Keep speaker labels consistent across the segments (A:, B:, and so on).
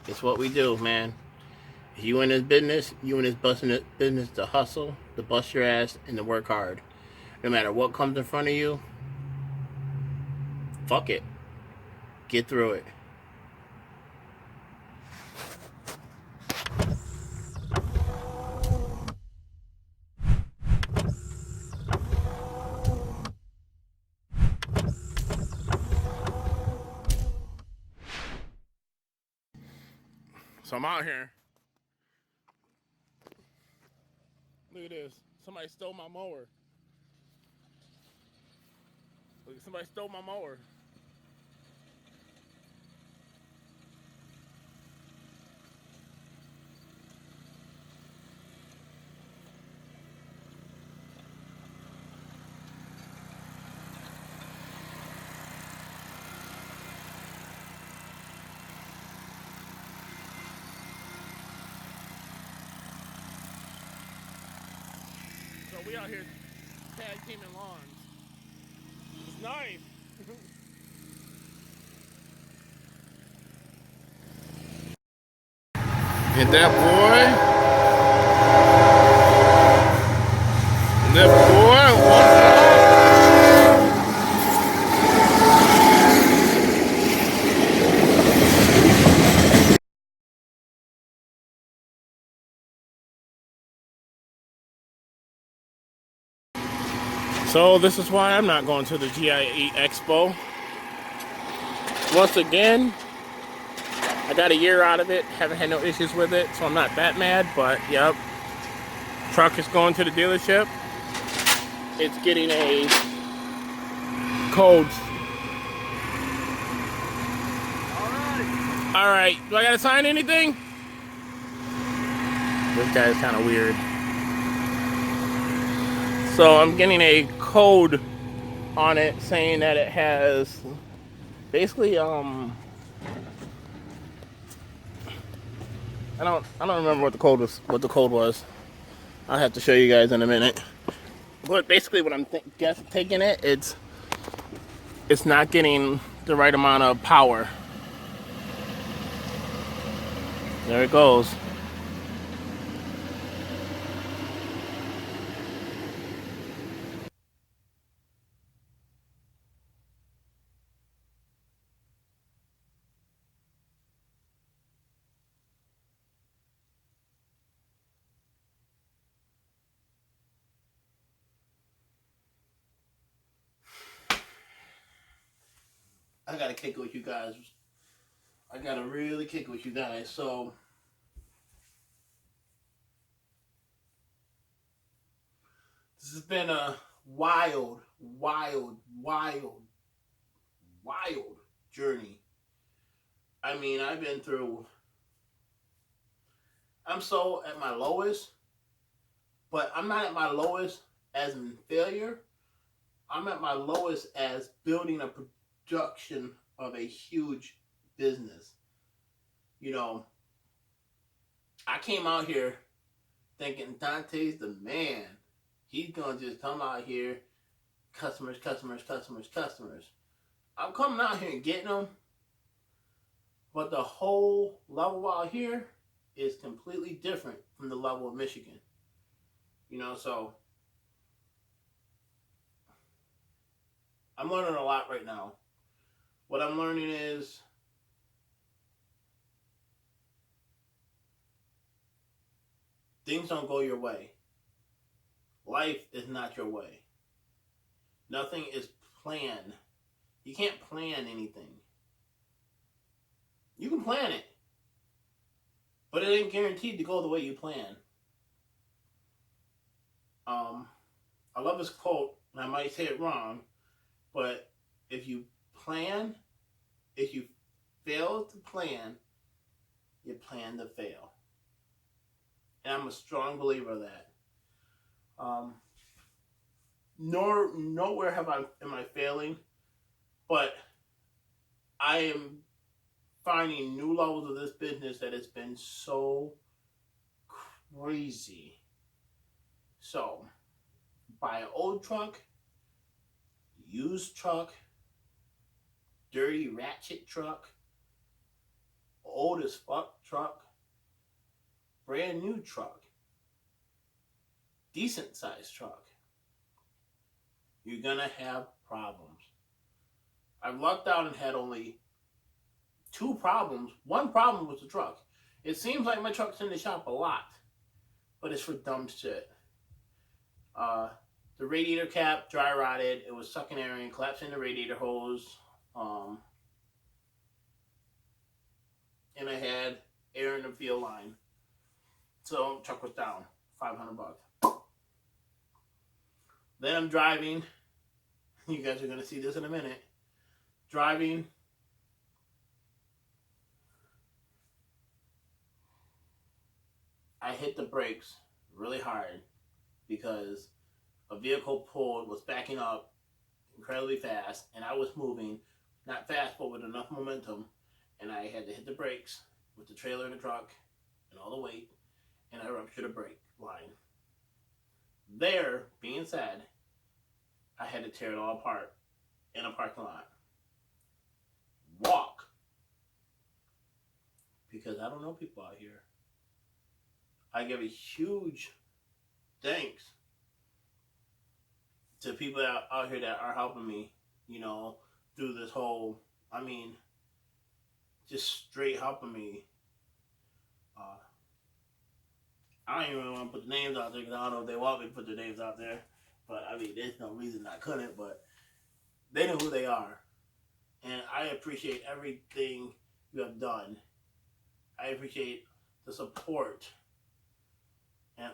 A: It's what we do, man. If you in this business, you in this busting business to hustle, to bust your ass, and to work hard. No matter what comes in front of you, fuck it. Get through it. So I'm out here. Look at this. Somebody stole my mower. Look, somebody stole my mower. So we out here tag teaming lawns. It's nice. And that boy, So this is why I'm not going to the GIE Expo. Once again, I got a year out of it. Haven't had no issues with it, so I'm not that mad. But yep, truck is going to the dealership. It's getting a code. All right. Do I gotta sign anything? This guy's kind of weird. So I'm getting a code on it saying that it has basically I don't remember what the code was. I'll have to show you guys in a minute. But basically what I'm taking it's not getting the right amount of power. There it goes. I gotta kick it with you guys. I gotta really kick it with you guys. So this has been a wild, wild, wild, wild journey. I mean, I've been through. I'm so at my lowest, but I'm not at my lowest as in failure. I'm at my lowest as building a production of a huge business. You know, I came out here thinking Dante's the man. He's gonna just come out here, customers, customers, customers, customers. I'm coming out here and getting them, but the whole level out here is completely different from the level of Michigan. So I'm learning a lot right now. What I'm learning is things don't go your way. Life is not your way. Nothing is planned. You can't plan anything. You can plan it, but it ain't guaranteed to go the way you plan. Um, I love this quote, and I might say it wrong, but if you plan, if you fail to plan, you plan to fail. And I'm a strong believer of that. Um, nowhere am I failing, but I am finding new levels of this business that has been so crazy. So, buy an old truck, used truck, dirty ratchet truck, old as fuck truck, brand new truck, decent sized truck, you're gonna have problems. I've lucked out and had only two problems. One problem was the truck. It seems like my truck's in the shop a lot, but it's for dumb shit. The radiator cap dry rotted. It was sucking air in, collapsing the radiator hose. And I had air in the fuel line. So the truck was down. $500. Then I'm driving. You guys are going to see this in a minute. Driving. I hit the brakes really hard because a vehicle was backing up incredibly fast, and I was moving, not fast, but with enough momentum, and I had to hit the brakes with the trailer in the truck and all the weight, and I ruptured a brake line. There, being said, I had to tear it all apart in a parking lot. Walk. Because I don't know people out here. I give a huge thanks to people out here that are helping me, through this whole, just straight helping me. I don't even want to put the names out there because I don't know if they want me to put their names out there. But, there's no reason I couldn't, but they know who they are. And I appreciate everything you have done. I appreciate the support. And,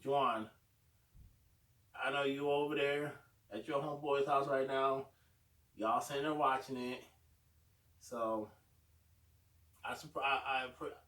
A: Juan, I know you over there at your homeboy's house right now. Y'all sitting there watching it. So,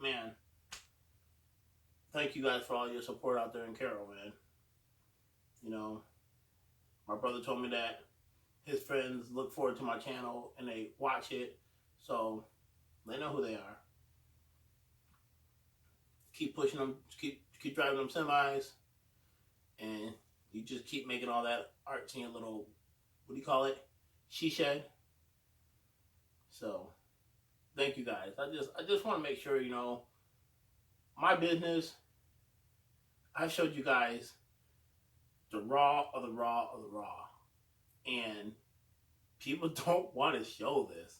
A: man, thank you guys for all your support out there in Carroll, man. My brother told me that his friends look forward to my channel and they watch it. So, they know who they are. Keep pushing them, keep driving them semis, and you just keep making all that art in your little, what do you call it? She shed. So, thank you guys. I just want to make sure, my business, I showed you guys the raw of the raw of the raw. And people don't want to show this.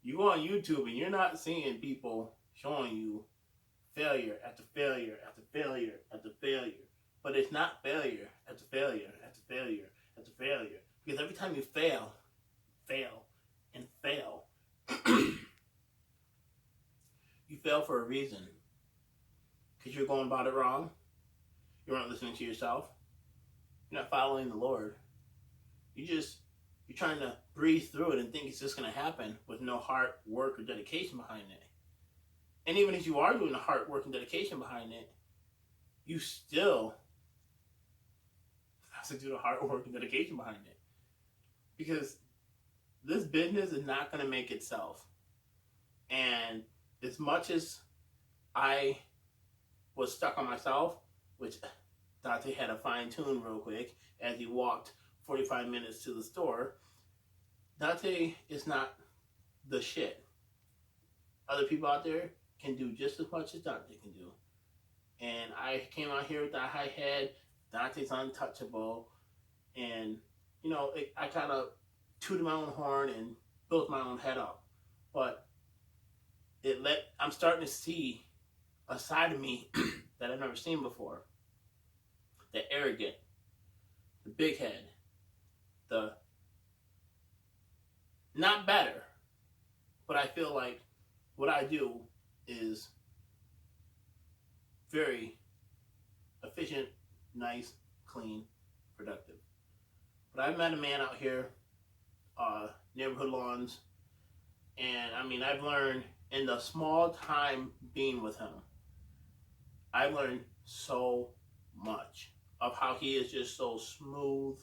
A: You go on YouTube and you're not seeing people showing you failure after failure after failure after failure. But it's not failure after failure after failure after failure. Because every time you fail, and fail, you fail for a reason. Because you're going about it wrong. You're not listening to yourself. You're not following the Lord. You're trying to breeze through it and think it's just going to happen with no hard work or dedication behind it. And even if you are doing the hard work and dedication behind it, you still have to do the hard work and dedication behind it. Because this business is not going to make itself. And as much as I was stuck on myself, which Dante had to fine tune real quick as he walked 45 minutes to the store, Dante is not the shit. Other people out there can do just as much as Dante can do. And I came out here with that high head, Dante's untouchable, and, I kind of tooted my own horn and built my own head up. But I'm starting to see a side of me that I've never seen before. The arrogant, the big head, the not better, but I feel like what I do is very efficient, nice, clean, productive. But I met a man out here, neighborhood lawns, and I've learned in the small time being with him, I've learned so much of how he is just so smooth,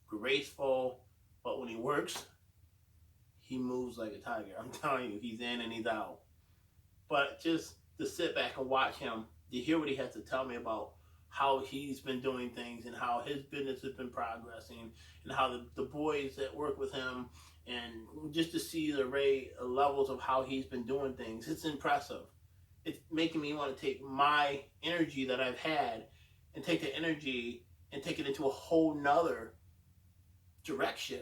A: graceful, but when he works, he moves like a tiger. I'm telling you, he's in and he's out. But just to sit back and watch him, to hear what he has to tell me about how he's been doing things and how his business has been progressing and how the boys that work with him and just to see the array of levels of how he's been doing things, it's impressive. It's making me want to take my energy that I've had and take the energy and take it into a whole nother direction.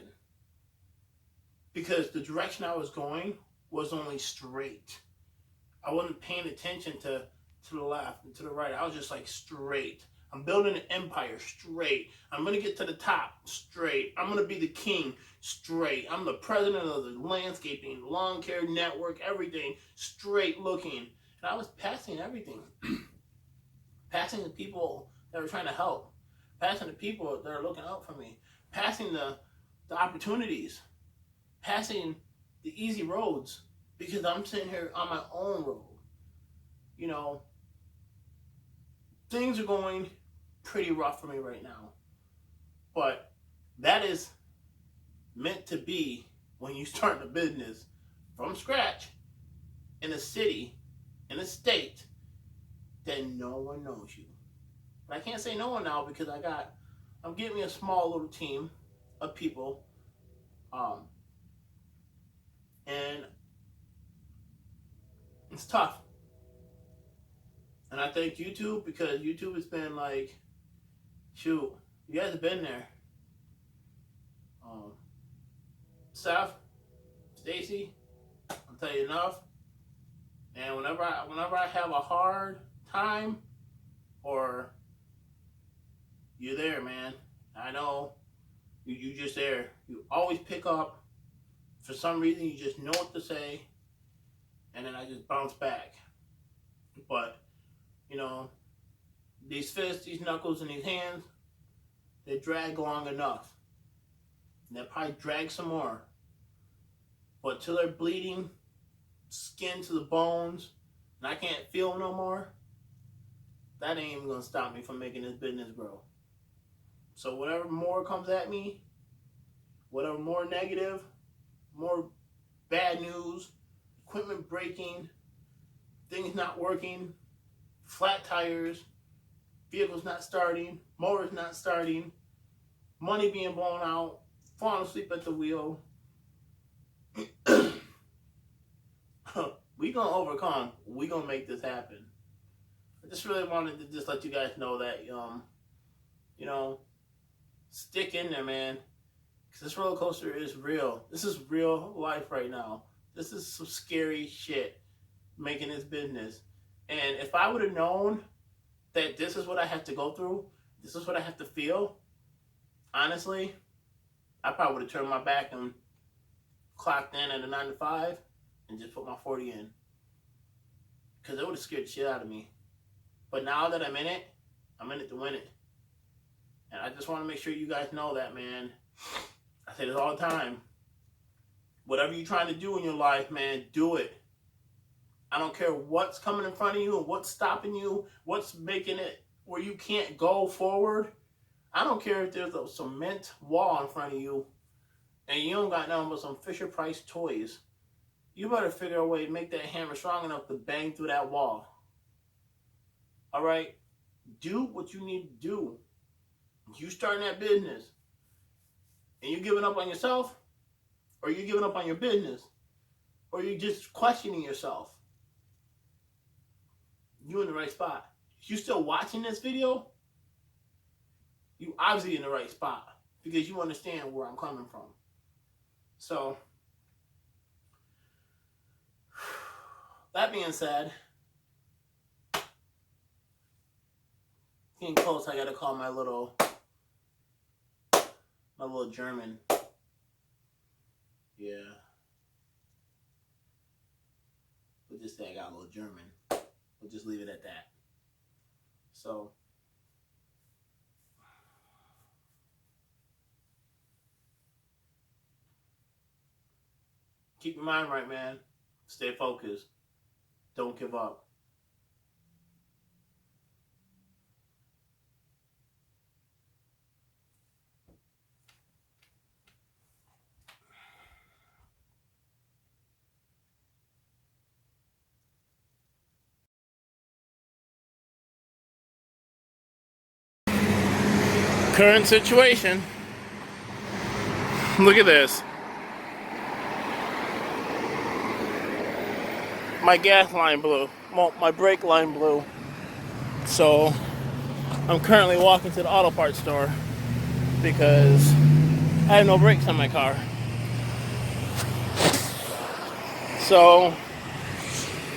A: Because the direction I was going was only straight. I wasn't paying attention to the left and to the right. I was just like straight. I'm building an empire straight. I'm going to get to the top straight. I'm going to be the king straight. I'm the president of the landscaping, lawn care network, everything straight looking. And I was passing everything. Passing the people that were trying to help. Passing the people that are looking out for me. Passing the opportunities. Passing the easy roads. Because I'm sitting here on my own road. You know, things are going pretty rough for me right now. But that is meant to be when you start a business from scratch in a city, in a state that no one knows you. But I can't say no one now because I'm getting me a small little team of people. And it's tough. And I thank YouTube because YouTube has been like, shoot, you guys have been there. Seth, Stacy, I'll tell you enough. And whenever I have a hard time, or you're there, man. I know you just there. You always pick up. For some reason, you just know what to say, and then I just bounce back. But you know, these fists, these knuckles, and these hands, they drag long enough. And they'll probably drag some more. But till they're bleeding, skin to the bones, and I can't feel no more, that ain't even gonna stop me from making this business grow. So whatever more comes at me, whatever more negative, more bad news, equipment breaking, things not working, flat tires, vehicles not starting, motors not starting, money being blown out, falling asleep at the wheel. We gonna overcome. We gonna make this happen. I just really wanted to just let you guys know that, you know, stick in there, man. Because this roller coaster is real. This is real life right now. This is some scary shit, making this business. And if I would have known that this is what I have to go through, this is what I have to feel, honestly, I probably would have turned my back and clocked in at a 9 to 5 and just put my 40 in. Because it would have scared the shit out of me. But now that I'm in it to win it. And I just want to make sure you guys know that, man. I say this all the time. Whatever you're trying to do in your life, man, do it. I don't care what's coming in front of you and what's stopping you, what's making it where you can't go forward. I don't care if there's a cement wall in front of you and you don't got nothing but some Fisher Price toys. You better figure a way to make that hammer strong enough to bang through that wall. All right? Do what you need to do. You starting that business and you giving up on yourself, or you giving up on your business, or you just questioning yourself, you in the right spot. If you still watching this video, you obviously in the right spot because you understand where I'm coming from. So, that being said, getting close, I gotta call my little German. Yeah. We'll just say I got a little German. We'll just leave it at that. So, keep your mind right, man. Stay focused. Don't give up. Current situation. Look at this. My gas line blew. Well, my brake line blew. So I'm currently walking to the auto parts store because I have no brakes on my car. So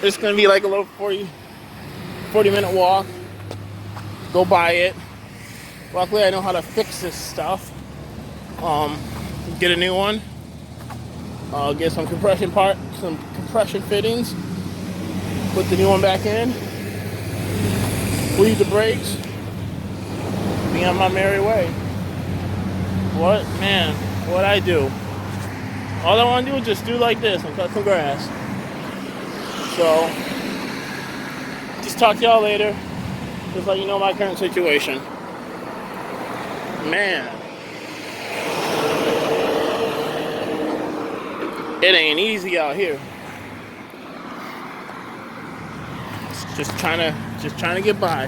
A: it's gonna be like a little 40-minute walk. Go buy it. Luckily I know how to fix this stuff. Get a new one. Get some compression fittings. Put the new one back in. Bleed the brakes. Be on my merry way. What I do? All I want to do is just do like this and cut some grass. So, just talk to y'all later. Just let you know my current situation. Man. It ain't easy out here. Just trying to get by.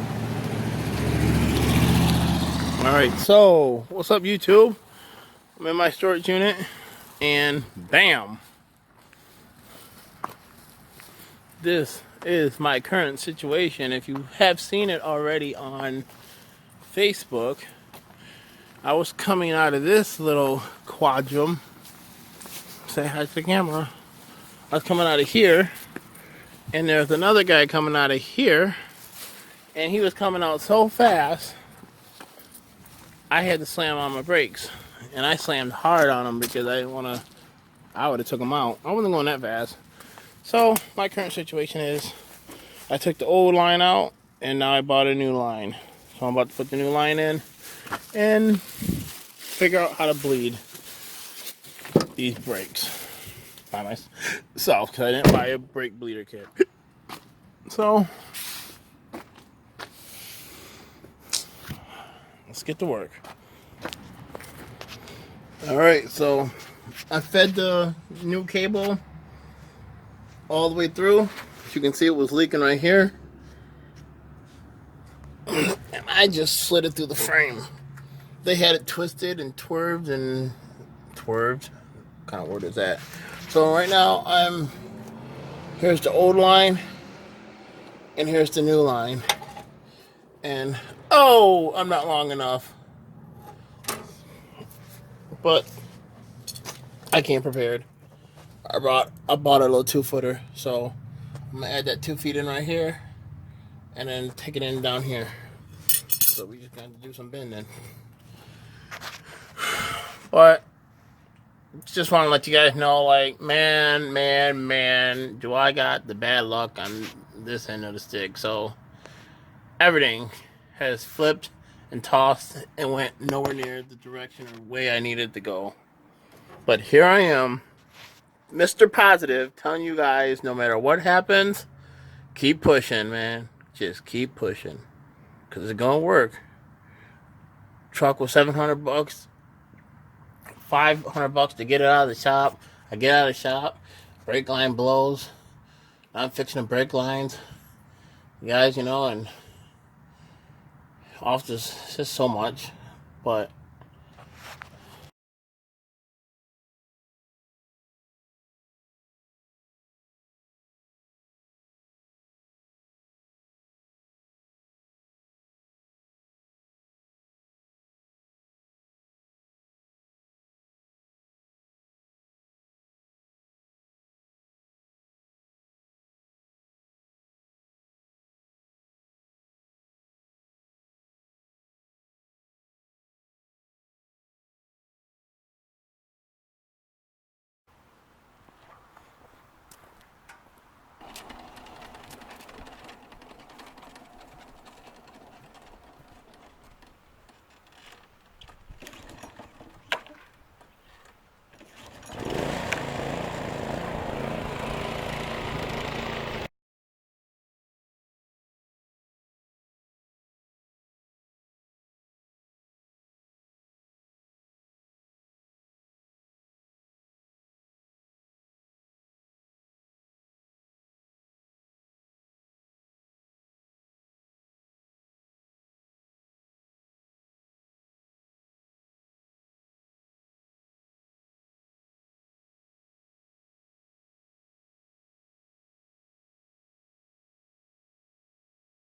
A: All right, so what's up, YouTube? I'm in my storage unit, and bam! This is my current situation. If you have seen it already on Facebook, I was coming out of this little quadrum. Say hi to the camera. I was coming out of here, and there's another guy coming out of here, and he was coming out so fast, I had to slam on my brakes, and I slammed hard on him because I didn't want to. I would have took him out. I wasn't going that fast. So my current situation is, I took the old line out, and now I bought a new line. So I'm about to put the new line in and figure out how to bleed these brakes by myself, because I didn't buy a brake bleeder kit. So let's get to work. Alright, so I fed the new cable all the way through. As you can see, it was leaking right here. And I just slid it through the frame. They had it twisted and twerved and twerved. What kind of word is that? So right now here's the old line and here's the new line. And oh, I'm not long enough. But I came prepared. I bought a little 2-footer, so I'm gonna add that 2 feet in right here and then take it in down here. So we just gotta do some bending. But just want to let you guys know, like, man, do I got the bad luck on this end of the stick. So everything has flipped and tossed and went nowhere near the direction or way I needed to go. But here I am, Mr. Positive, telling you guys, no matter what happens, keep pushing, man. Just keep pushing, because it's gonna work. Truck was $700, $500 to get it out of the shop. I get out of the shop, brake line blows. I'm fixing the brake lines, guys, you know, and off this just so much. But